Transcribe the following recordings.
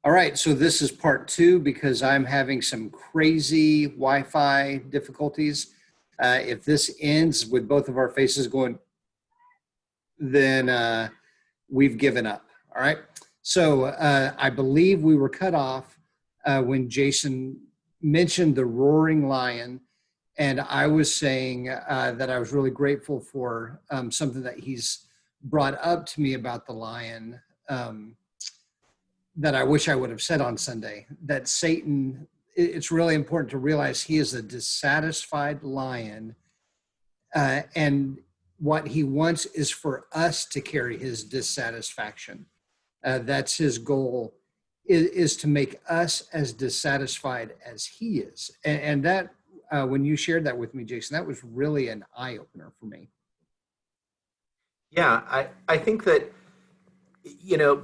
All right, so this is part two because I'm having some crazy Wi-Fi difficulties. If this ends with both of our faces going, then we've given up. All right. So I believe we were cut off when Jason mentioned the roaring lion. And I was saying that I was really grateful for something that he's brought up to me about the lion. That I wish I would have said on Sunday, that Satan, it's really important to realize he is a dissatisfied lion. And what he wants is for us to carry his dissatisfaction. That's his goal, is to make us as dissatisfied as he is. And that, when you shared that with me, Jason, that was really an eye opener for me. Yeah, I think that,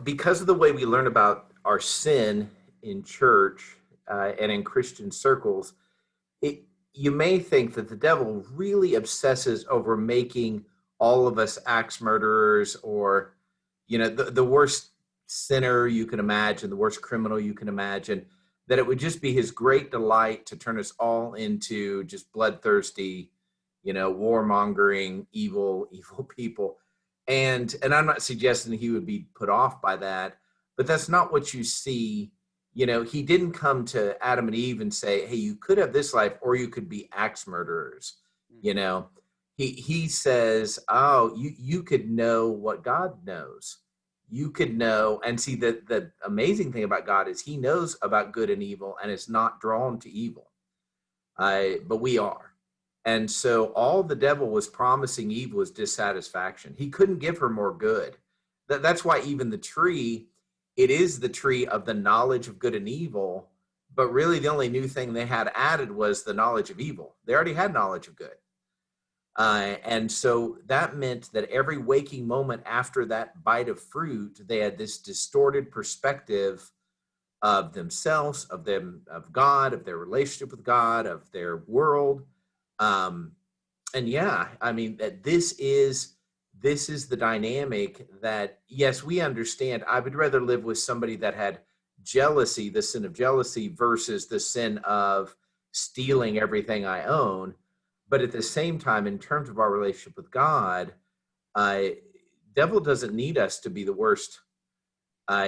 because of the way we learn about our sin in church and in Christian circles, you may think that the devil really obsesses over making all of us axe murderers or, the worst sinner you can imagine, the worst criminal you can imagine, that it would just be his great delight to turn us all into just bloodthirsty, warmongering, evil people. And I'm not suggesting he would be put off by that, but that's not what you see. He didn't come to Adam and Eve and say, hey, you could have this life or you could be axe murderers. He says, oh, you could know what God knows. You could know, and see that the amazing thing about God is he knows about good and evil and is not drawn to evil. But we are. And so all the devil was promising Eve was dissatisfaction. He couldn't give her more good. That's why even the tree, it is the tree of the knowledge of good and evil, but really the only new thing they had added was the knowledge of evil. They already had knowledge of good. And so that meant that every waking moment after that bite of fruit, they had this distorted perspective of themselves, of God, of their relationship with God, of their world. And yeah, I mean, that this is the dynamic that, yes, we understand. I would rather live with somebody that had jealousy, the sin of jealousy, versus the sin of stealing everything I own. But at the same time, in terms of our relationship with God, devil doesn't need us to be the worst.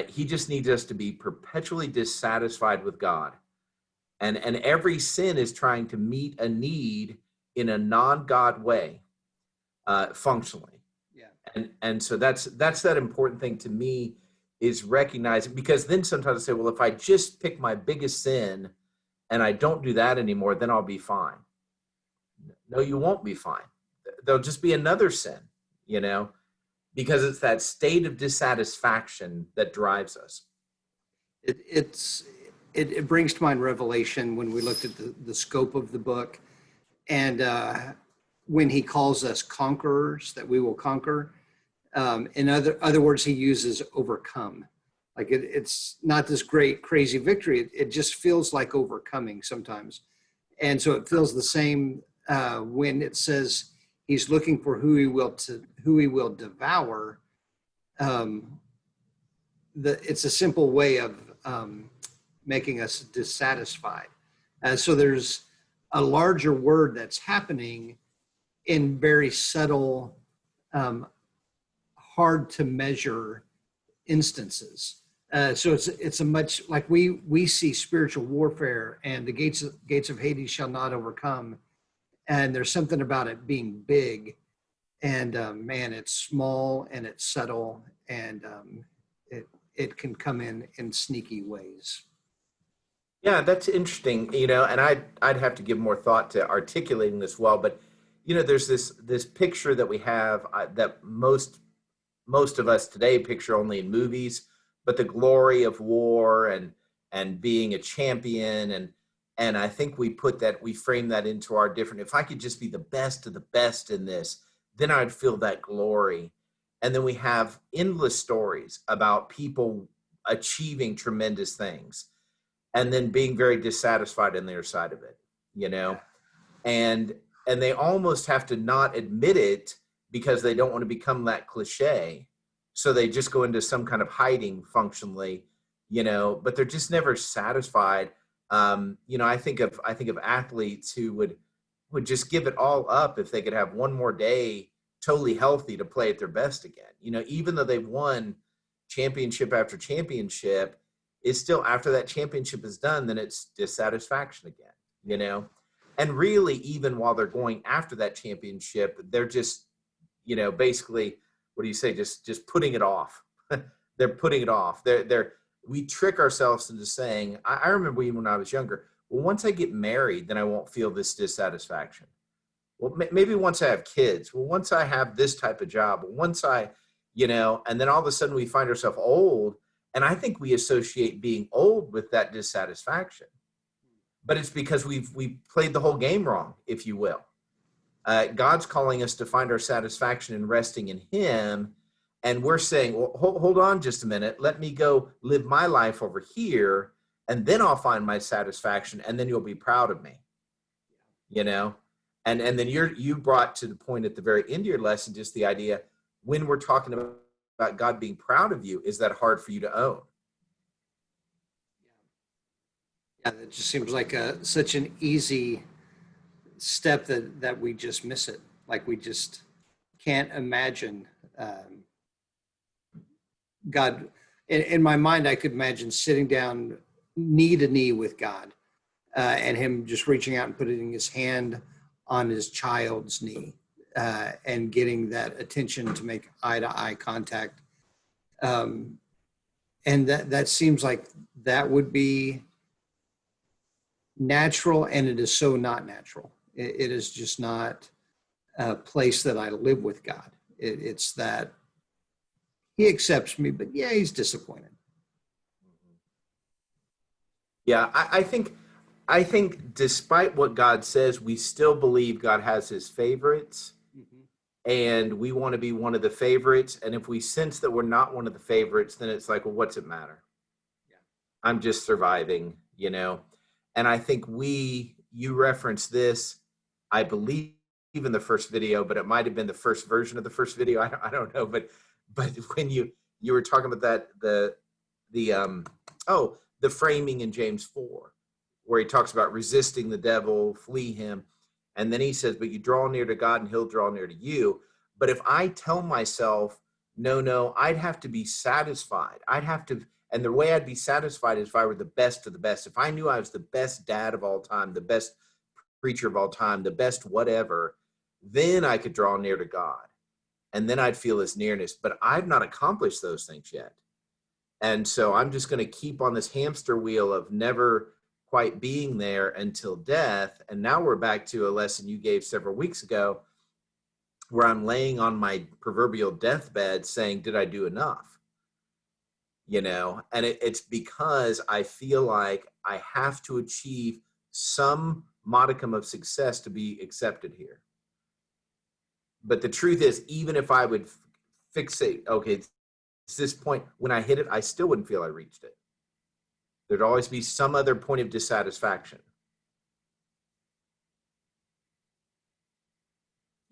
He just needs us to be perpetually dissatisfied with God. And every sin is trying to meet a need in a non-God way, functionally. Yeah. And so that's that important thing to me, is recognizing, because then sometimes I say, well, if I just pick my biggest sin and I don't do that anymore, then I'll be fine. No, you won't be fine. There'll just be another sin, because it's that state of dissatisfaction that drives us. It brings to mind Revelation when we looked at the scope of the book, and when he calls us conquerors, that we will conquer. In other words, he uses overcome. Like it's not this great crazy victory. It just feels like overcoming sometimes, and so it feels the same when it says he's looking for who he will devour. It's a simple way of making us dissatisfied. So there's a larger word that's happening in very subtle, hard to measure instances. So it's a much, like we see spiritual warfare, and the gates of Hades shall not overcome. And there's something about it being big, and man, it's small and it's subtle, and it can come in sneaky ways. Yeah, that's interesting, and I'd have to give more thought to articulating this well, but there's this picture that we have that most of us today picture only in movies, but the glory of war and being a champion, and I think we frame that into our different, if I could just be the best of the best in this, then I'd feel that glory. And then we have endless stories about people achieving tremendous things and then being very dissatisfied on their side of it, Yeah. And they almost have to not admit it because they don't want to become that cliche. So they just go into some kind of hiding functionally but they're just never satisfied. I think of athletes who would just give it all up if they could have one more day totally healthy to play at their best again. Even though they've won championship after championship, is still, after that championship is done, then it's dissatisfaction again. And really, even while they're going after that championship, they're just, basically, what do you say? Just putting it off. They're putting it off. We trick ourselves into saying, I remember even when I was younger, well, once I get married, then I won't feel this dissatisfaction. Well, maybe once I have kids, well, once I have this type of job, once and then all of a sudden we find ourselves old. And I think we associate being old with that dissatisfaction, but it's because we've played the whole game wrong, if you will. God's calling us to find our satisfaction in resting in him. And we're saying, well, hold on just a minute. Let me go live my life over here, and then I'll find my satisfaction, and then you'll be proud of me. And then you brought to the point at the very end of your lesson, just the idea, when we're talking about God being proud of you, is that hard for you to own? Yeah, that just seems like such an easy step that we just miss it. Like we just can't imagine God. In my mind, I could imagine sitting down knee to knee with God and him just reaching out and putting his hand on his child's knee and getting that attention to make eye-to-eye contact. And that seems like that would be natural, and it is so not natural. It is just not a place that I live with God. It's that he accepts me, but yeah, he's disappointed. Yeah, I think despite what God says, we still believe God has his favorites, and we want to be one of the favorites. And if we sense that we're not one of the favorites, then it's like, well, what's it matter? Yeah. I'm just surviving, And I think you referenced this, I believe, in the first video, but it might have been the first version of the first video. I don't know, but when you were talking about that, the framing in James 4, where he talks about resisting the devil, flee him. And then he says, but you draw near to God and he'll draw near to you. But if I tell myself, no, I'd have to be satisfied. And the way I'd be satisfied is if I were the best of the best. If I knew I was the best dad of all time, the best preacher of all time, the best whatever, then I could draw near to God. And then I'd feel his nearness. But I've not accomplished those things yet. And so I'm just going to keep on this hamster wheel of never quite being there until death. And now we're back to a lesson you gave several weeks ago, where I'm laying on my proverbial deathbed saying, did I do enough? And it's because I feel like I have to achieve some modicum of success to be accepted here. But the truth is, even if I would fixate, okay, it's this point, when I hit it, I still wouldn't feel I reached it. There'd always be some other point of dissatisfaction.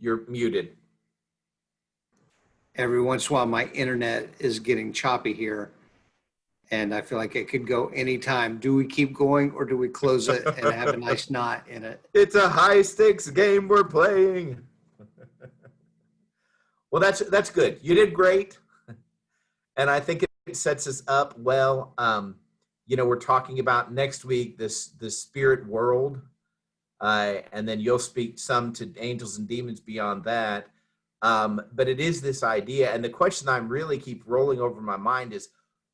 You're muted. Every once in a while, my internet is getting choppy here, and I feel like it could go anytime. Do we keep going, or do we close it and have a nice knot in it? It's a high-stakes game we're playing. Well, that's good. You did great. And I think it sets us up well. We're talking about next week the spirit world, and then you'll speak some to angels and demons beyond that. But it is this idea, and the question I'm really keep rolling over my mind is,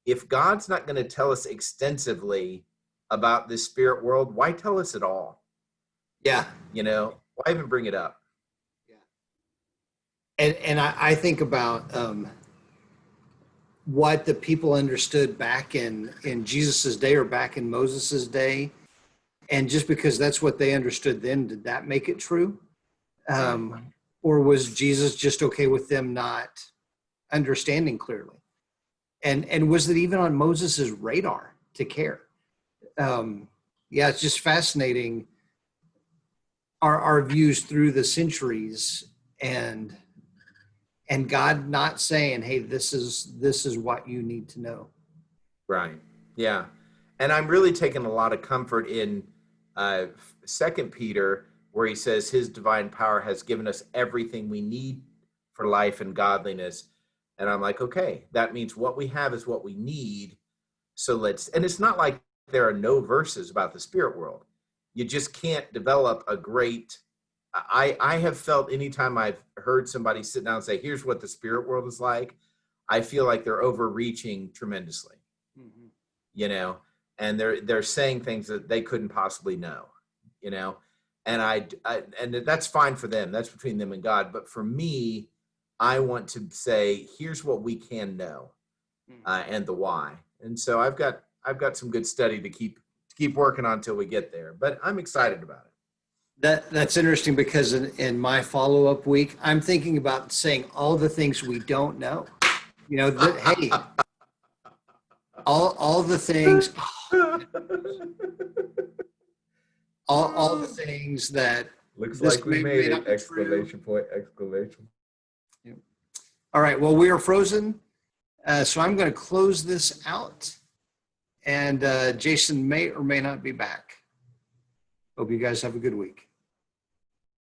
if God's not going to tell us extensively about this spirit world, why tell us at all? Yeah. Why even bring it up? Yeah. And I think about what the people understood back in Jesus's day or back in Moses's day. And just because that's what they understood then, did that make it true? Or was Jesus just okay with them not understanding clearly? And was it even on Moses's radar to care? It's just fascinating our views through the centuries, and God not saying, hey, this is what you need to know. Right. Yeah. And I'm really taking a lot of comfort in Second Peter, where he says his divine power has given us everything we need for life and godliness. And I'm like, okay, that means what we have is what we need. So and it's not like there are no verses about the spirit world. You just can't develop a great, I have felt anytime I've heard somebody sit down and say, here's what the spirit world is like, I feel like they're overreaching tremendously, Mm-hmm. you know, and they're saying things that they couldn't possibly know, you know, and and that's fine for them. That's between them and God. But for me, I want to say, here's what we can know, and the why. And so I've got some good study to keep working on until we get there. But I'm excited about it. That's interesting because in my follow-up week, I'm thinking about saying all the things we don't know. You know, that, hey, all the things, all the things that Looks this like we may made not it! be true. Exclamation point! Exclamation. Yeah. All right. Well, we are frozen. So I'm going to close this out. And Jason may or may not be back. Hope you guys have a good week.